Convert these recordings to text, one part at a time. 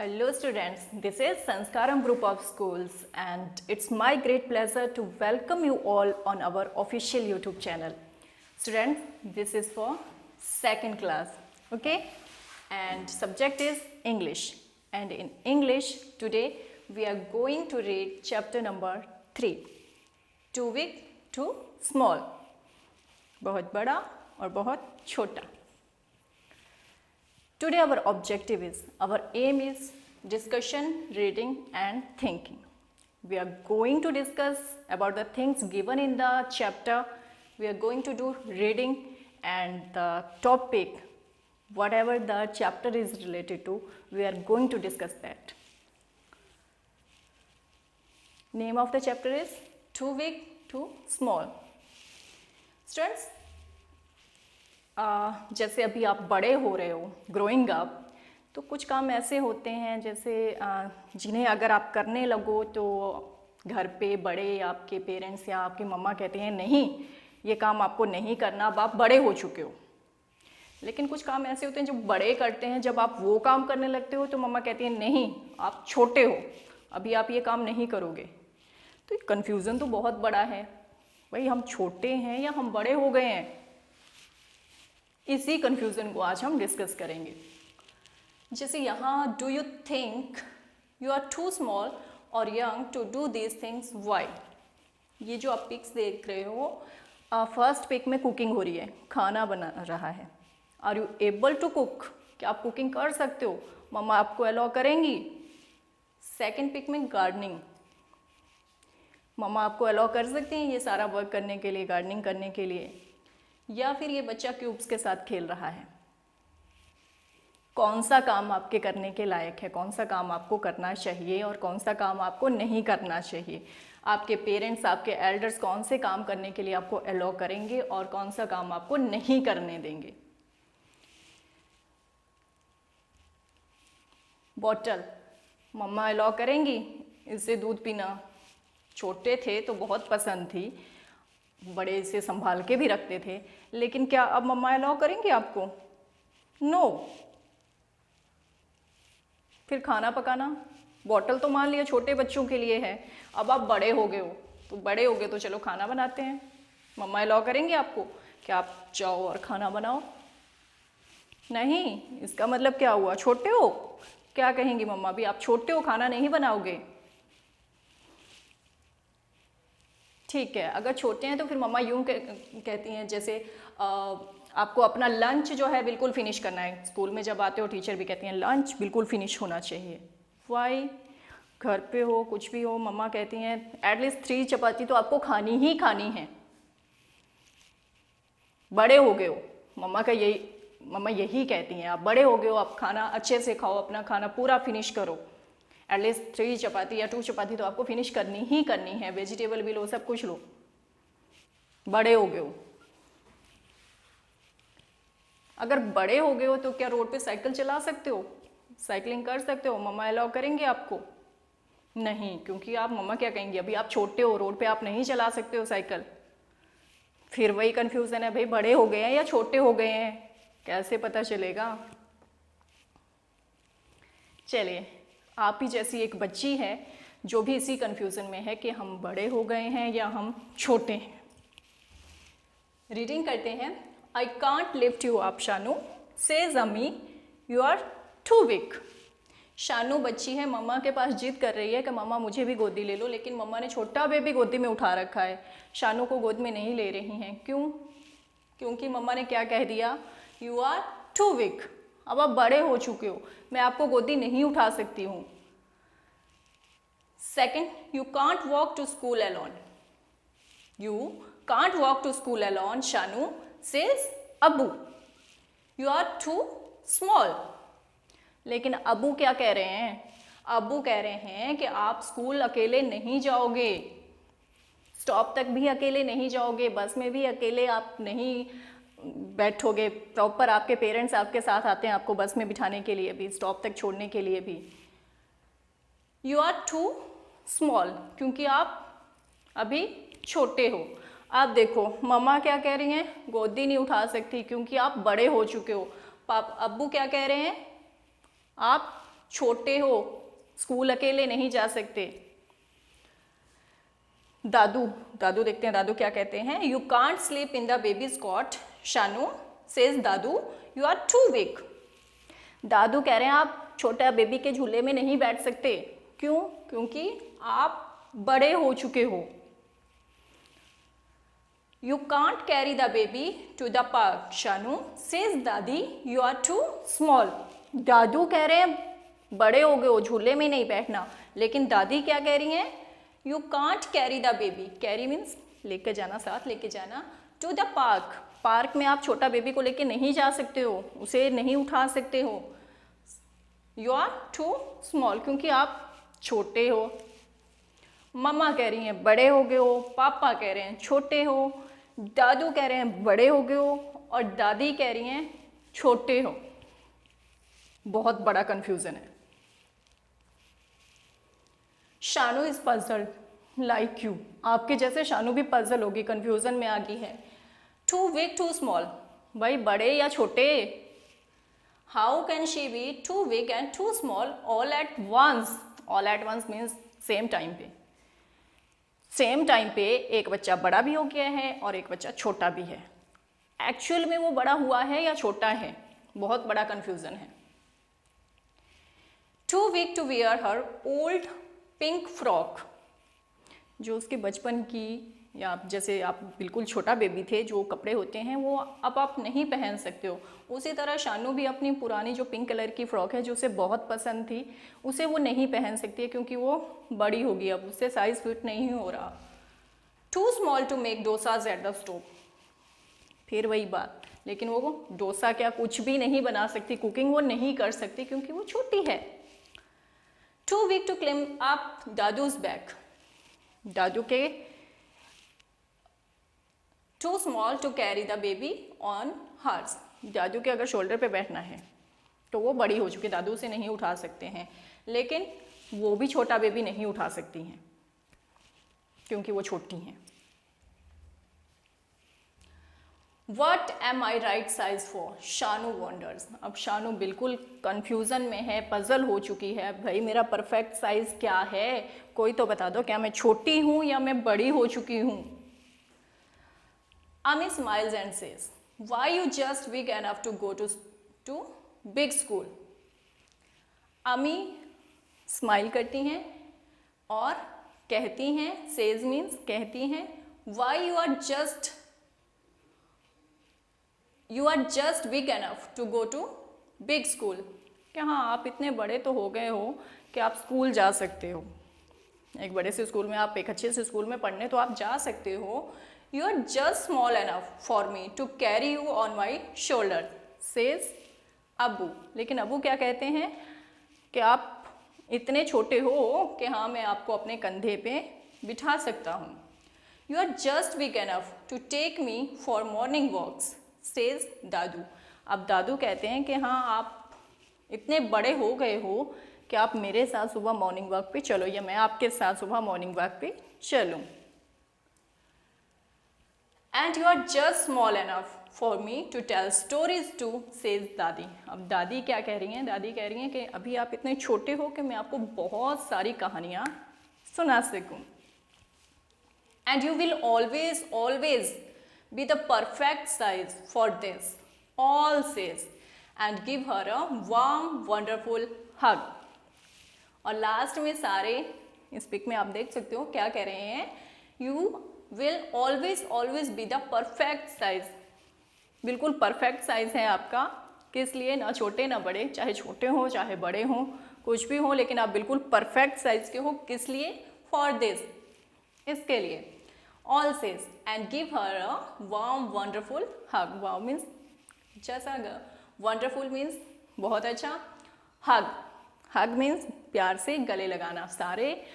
Hello students, this is Sanskaram group of schools and it's my great pleasure to welcome you all on our official YouTube channel. Students, this is for second class, okay? And subject is English. And in English today we are going to read chapter number 3. Too big, too small. बहुत बड़ा और बहुत छोटा. Today our aim is discussion, reading and thinking. We are going to discuss about the things given in the chapter. We are going to do reading and the topic, whatever the chapter is related to, we are going to discuss that. Name of the chapter is Too Big, Too Small. Students, जैसे अभी आप बड़े हो रहे हो, growing up, तो कुछ काम ऐसे होते हैं जैसे जिन्हें अगर आप करने लगो तो घर पे बड़े आपके पेरेंट्स या आपकी मम्मा कहते हैं नहीं, ये काम आपको नहीं करना, अब आप बड़े हो चुके हो. लेकिन कुछ काम ऐसे होते हैं जो बड़े करते हैं, जब आप वो काम करने लगते हो तो मम्मा कहती है नहीं, आप छोटे हो, अभी आप ये काम नहीं करोगे. तो कन्फ्यूज़न तो बहुत बड़ा है, भाई हम छोटे हैं या हम बड़े हो गए हैं. इसी कन्फ्यूज़न को आज हम डिस्कस करेंगे. जैसे यहाँ do you think you are too small और young to do these things why. ये जो आप पिक्स देख रहे हो, फर्स्ट पिक में कुकिंग हो रही है, खाना बना रहा है. Are you able to cook, क्या आप कुकिंग कर सकते हो, मम्मा आपको अलाउ करेंगी. सेकेंड पिक में गार्डनिंग, मम्मा आपको अलाउ कर सकती हैं ये सारा वर्क करने के लिए, गार्डनिंग करने के लिए. या फिर ये बच्चा क्यूब्स के साथ खेल रहा है. कौन सा काम आपके करने के लायक है, कौन सा काम आपको करना चाहिए और कौन सा काम आपको नहीं करना चाहिए. आपके पेरेंट्स, आपके एल्डर्स कौन से काम करने के लिए आपको अलाउ करेंगे और कौन सा काम आपको नहीं करने देंगे. बॉटल, मम्मा अलाउ करेंगी इससे दूध पीना. छोटे थे तो बहुत पसंद थी, बड़े से संभाल के भी रखते थे, लेकिन क्या अब मम्मा अलाउ करेंगे आपको? नो. फिर खाना पकाना, बॉटल तो मान लिया छोटे बच्चों के लिए है, अब आप बड़े हो गए हो, तो बड़े हो गए तो चलो खाना बनाते हैं, मम्मा अलाउ करेंगे आपको, क्या आप जाओ और खाना बनाओ? नहीं. इसका मतलब क्या हुआ, छोटे हो, क्या कहेंगी मम्मा, भी आप छोटे हो, खाना नहीं बनाओगे. ठीक है, अगर छोटे हैं तो फिर मम्मा यूँ कहती हैं जैसे आपको अपना लंच जो है बिल्कुल फिनिश करना है. स्कूल में जब आते हो टीचर भी कहती हैं लंच बिल्कुल फिनिश होना चाहिए. वाई? घर पे हो, कुछ भी हो, मम्मा कहती हैं एटलीस्ट 3 चपाती तो आपको खानी ही खानी है. बड़े हो गए हो, मम्मा यही कहती हैं आप बड़े हो गए हो, आप खाना अच्छे से खाओ, अपना खाना पूरा फिनिश करो. एटलीस्ट 3 चपाती या 2 चपाती तो आपको फिनिश करनी ही करनी है. वेजिटेबल भी लो, सब कुछ लो, बड़े हो गए हो. अगर बड़े हो गए हो तो क्या रोड पे साइकिल चला सकते हो, साइकिलिंग कर सकते हो, मम्मा अलाउ करेंगे आपको? नहीं, क्योंकि आप मम्मा क्या कहेंगी, अभी आप छोटे हो, रोड पे आप नहीं चला सकते हो साइकिल. फिर वही कन्फ्यूज़न है, भाई बड़े हो गए हैं या छोटे हो गए हैं, कैसे पता चलेगा. चलिए, आप ही जैसी एक बच्ची है जो भी इसी कन्फ्यूज़न में है कि हम बड़े हो गए हैं या हम छोटे हैं. रीडिंग करते हैं. I can't lift you up Shanu, says अम्मी you are too big. Shanu बच्ची है, मम्मा के पास जिद कर रही है कि मम्मा मुझे भी गोदी ले लो, लेकिन मम्मा ने छोटा बेबी गोदी में उठा रखा है, शानू को गोद में नहीं ले रही हैं. क्यों? क्योंकि मम्मा ने क्या कह दिया, यू आर टू बिग, अब आप बड़े हो चुके हो, मैं आपको गोदी नहीं उठा सकती हूँ. Second, you can't walk to school alone. You can't walk to school alone Shanu says अबू, यू आर टू स्मॉल. लेकिन अबू क्या कह रहे हैं, अबू कह रहे हैं कि आप स्कूल अकेले नहीं जाओगे, स्टॉप तक भी अकेले नहीं जाओगे, बस में भी अकेले आप नहीं बैठोगे, प्रॉपर आपके पेरेंट्स आपके साथ आते हैं आपको बस में बिठाने के लिए भी, स्टॉप तक छोड़ने के लिए भी. यू आर टू स्मॉल, क्योंकि आप अभी छोटे हो. आप देखो मम्मा क्या कह रही हैं, गोदी नहीं उठा सकती क्योंकि आप बड़े हो चुके हो. अब्बू क्या कह रहे हैं, आप छोटे हो, स्कूल अकेले नहीं जा सकते। दादू देखते हैं दादू क्या कहते हैं। You can't sleep in the babies cot Shanu says दादू यू आर टू वीक। दादू कह रहे हैं आप छोटा बेबी के झूले में नहीं बैठ सकते। क्यों? क्योंकि आप बड़े हो चुके हो। You can't carry the baby to the park Shanu says दादी यू आर टू स्मॉल। दादू कह रहे हैं बड़े हो गए हो, झूले में नहीं बैठना, लेकिन दादी क्या कह रही हैं? You can't carry the baby, carry means लेकर जाना, साथ लेके जाना, टू द पार्क, पार्क में आप छोटा बेबी को लेके नहीं जा सकते हो, उसे नहीं उठा सकते हो। यू आर टू स्मॉल, क्योंकि आप छोटे हो। मम्मा कह रही हैं बड़े हो गए हो, पापा कह रहे हैं छोटे हो, दादू कह रहे हैं बड़े हो गए हो, और दादी कह रही हैं छोटे हो। बहुत बड़ा कंफ्यूजन है। Shanu is puzzled like you, आपके जैसे शानू भी पजल होगी, कंफ्यूजन में आ गई है। टू वीक टू स्मॉल, भाई बड़े या छोटे? How can she be too weak and too small all at once? All at once means same time पे। सेम टाइम पे एक बच्चा बड़ा भी हो गया है और एक बच्चा छोटा भी है। एक्चुअल में वो बड़ा हुआ है या छोटा है? बहुत बड़ा कंफ्यूजन है। Too weak to wear her old pink frock, जो उसके बचपन की, या जैसे आप बिल्कुल छोटा बेबी थे, जो कपड़े होते हैं वो अब आप नहीं पहन सकते हो, उसी तरह शानू भी अपनी पुरानी जो पिंक कलर की फ्रॉक है जो उसे बहुत पसंद थी, उसे वो नहीं पहन सकती है क्योंकि वो बड़ी होगी, अब उससे साइज फिट नहीं हो रहा। Too small to make dosas at the stove, फिर वही बात, लेकिन वो डोसा क्या कुछ भी नहीं बना सकती, कुकिंग वो नहीं कर सकती क्योंकि वो छोटी है। Too weak to climb up दादूज बैक, दादू के too small to carry the baby on hers, दादू के अगर शोल्डर पे बैठना है तो वो बड़ी हो चुकी, दादू से नहीं उठा सकते हैं, लेकिन वो भी छोटा बेबी नहीं उठा सकती हैं क्योंकि वो छोटी हैं। What am I right size for? Shanu wonders, अब शानू बिल्कुल कंफ्यूजन में है, पजल हो चुकी है, भाई मेरा परफेक्ट साइज क्या है, कोई तो बता दो, क्या मैं छोटी हूँ या मैं बड़ी हो चुकी हूँ। Ami smiles and says, why you just big enough to go to big school? Ami smile करती हैं और कहती हैं, says means कहती हैं, why you are just big enough to go to big school? कि हाँ आप इतने बड़े तो हो गए हो कि आप स्कूल जा सकते हो, एक बड़े से स्कूल में, आप एक अच्छे से स्कूल में पढ़ने तो आप जा सकते हो। You are just small enough for me to carry you on my shoulder, says Abu. लेकिन अबू क्या कहते हैं कि आप इतने छोटे हो कि हाँ मैं आपको अपने कंधे पे बिठा सकता हूँ। You are just big enough to take me for morning walks, says दादू। अब दादू कहते हैं कि हाँ आप इतने बड़े हो गए हो कि आप मेरे साथ सुबह मॉर्निंग वॉक पे चलो, या मैं आपके साथ सुबह मॉर्निंग वॉक पे चलूँ। And you are just small enough for me to tell stories to, says दादी। अब दादी क्या कह रही हैं? दादी कह रही हैं कि अभी आप इतने छोटे हो कि मैं आपको बहुत सारी कहानियाँ सुना सकूँ। And you will always be the perfect size for this, all says, and give her a warm wonderful hug। और लास्ट में सारे इस पिक में आप देख सकते हो क्या कह रहे हैं, you will always be the perfect size, बिल्कुल परफेक्ट साइज है आपका, किस लिए, ना छोटे ना बड़े, चाहे छोटे हो चाहे बड़े हो कुछ भी हो, लेकिन आप बिल्कुल परफेक्ट साइज के हो, किस लिए, फॉर दिस, इसके लिए। All says and give her a warm wonderful hug, warm means जैसा, वंडरफुल मीन्स बहुत अच्छा, हग मीन्स प्यार से गले लगाना। सारे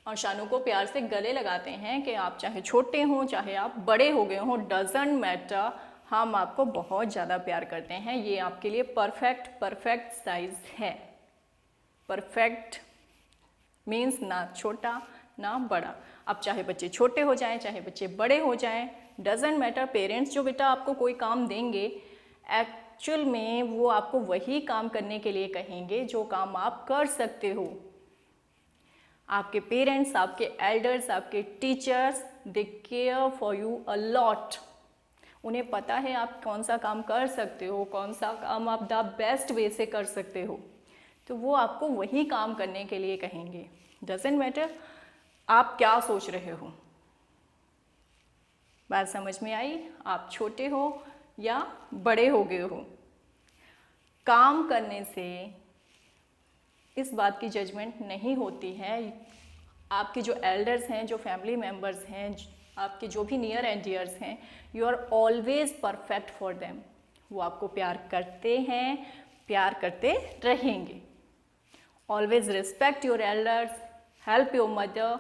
और शानू को प्यार से गले लगाते हैं कि आप चाहे छोटे हों चाहे आप बड़े हो गए हों, डजंट मैटर, हम आपको बहुत ज़्यादा प्यार करते हैं, ये आपके लिए परफेक्ट साइज है। परफेक्ट मीन्स ना छोटा ना बड़ा, अब चाहे बच्चे छोटे हो जाएं चाहे बच्चे बड़े हो जाएं, डजंट मैटर। पेरेंट्स जो बेटा आपको कोई काम देंगे एक्चुअल में वो आपको वही काम करने के लिए कहेंगे जो काम आप कर सकते हो। आपके पेरेंट्स, आपके एल्डर्स, आपके teachers, they care for you a lot. उन्हें पता है आप कौन सा काम कर सकते हो, कौन सा काम आप द बेस्ट वे से कर सकते हो, तो वो आपको वही काम करने के लिए कहेंगे। डजेंट मैटर आप क्या सोच रहे हो। बात समझ में आई? आप छोटे हो या बड़े हो गए हो, काम करने से इस बात की जजमेंट नहीं होती है। आपके जो एल्डर्स हैं, जो फैमिली मेम्बर्स हैं, आपके जो भी नियर एंड डियर्स हैं, you are always perfect for them. वो आपको प्यार करते हैं, प्यार करते रहेंगे। Always respect your elders, help your mother.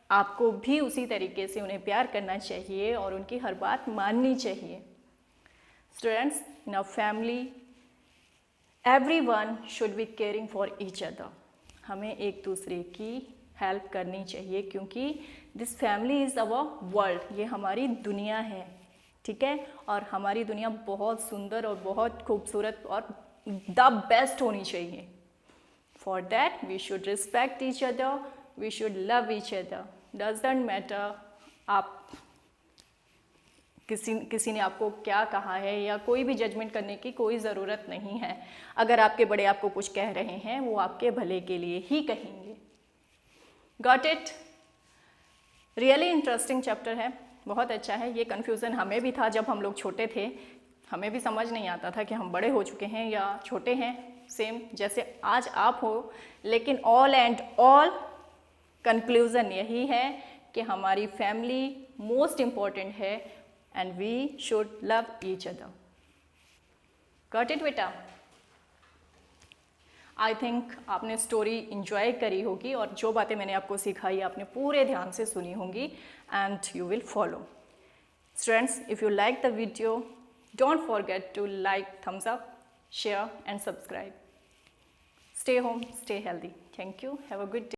आपको भी उसी तरीके से उन्हें प्यार करना चाहिए और उनकी हर बात माननी चाहिए। Students, in a family everyone should be caring for each other। हमें एक दूसरे की हेल्प करनी चाहिए क्योंकि this family is our world, ये हमारी दुनिया है, ठीक है। और हमारी दुनिया बहुत सुंदर और बहुत खूबसूरत और द बेस्ट होनी चाहिए। For that we should respect each other, we should love each other. Doesn't matter आप किसी ने आपको क्या कहा है, या कोई भी जजमेंट करने की कोई ज़रूरत नहीं है। अगर आपके बड़े आपको कुछ कह रहे हैं, वो आपके भले के लिए ही कहेंगे। Got it? Really interesting chapter है, बहुत अच्छा है। ये कन्फ्यूज़न हमें भी था जब हम लोग छोटे थे, हमें भी समझ नहीं आता था कि हम बड़े हो चुके हैं या छोटे हैं, सेम जैसे आज आप हो। लेकिन ऑल एंड ऑल कंक्लूज़न यही है कि हमारी फैमिली मोस्ट इम्पॉर्टेंट है and we should love each other। Got it बेटा? आई थिंक आपने स्टोरी इंजॉय करी होगी और जो बातें मैंने आपको सिखाई आपने पूरे ध्यान से सुनी होंगी and you will follow. Students, if you like the video don't forget to like, thumbs up, share and subscribe. Stay home, stay healthy. Thank you, have a good day.